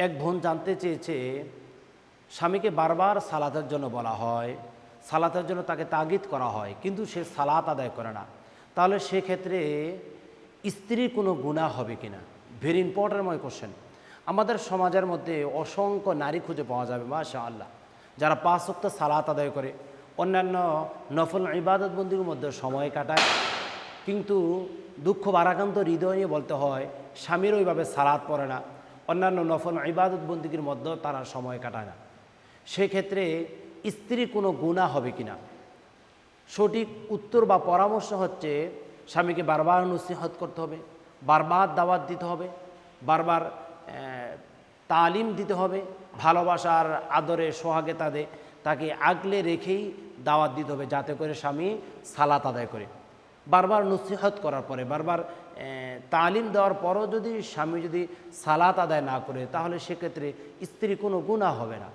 এক বোন জানতে চেয়েছে, স্বামীকে বারবার সালাতের জন্য বলা হয়, সালাতের জন্য তাকে তাগিদ করা হয়, কিন্তু সে সালাত আদায় করে না। তাহলে সেক্ষেত্রে স্ত্রীর কোনো গুনাহ হবে কিনা? ভেরি ইম্পর্ট্যান্ট মাই কোশ্চেন। আমাদের সমাজের মধ্যে অসংখ্য নারী খুঁজে পাওয়া যাবে মাশাআল্লাহ, যারা 5 ওয়াক্ত সালাত আদায় করে, অন্যান্য নফল ইবাদত বন্দির মধ্যে সময় কাটায়, কিন্তু দুঃখ ভারাক্রান্ত হৃদয় নিয়ে বলতে হয় স্বামীর ওইভাবে সালাত পড়ে না, অন্যান্য নফল ইবাদত বন্দিগির মধ্যেও তারা সময় কাটায় না। সেক্ষেত্রে স্ত্রীর কোনো গুনাহ হবে কিনা? সঠিক উত্তর বা পরামর্শ হচ্ছে, স্বামীকে বারবার নসিহত করতে হবে, বারবার দাওয়াত দিতে হবে, বারবার তালিম দিতে হবে, ভালোবাসার আদরে সোহাগে তাকে আগলে রেখেই দাওয়াত দিতে হবে, যাতে করে স্বামী সালাত আদায় করে। বারবার নসিহত করার পরে, বারবার তালিম দেওয়ার পরও যদি স্বামী যদি সালাত আদায় না করে, তাহলে সেক্ষেত্রে স্ত্রী কোনো গুনাহ হবে না।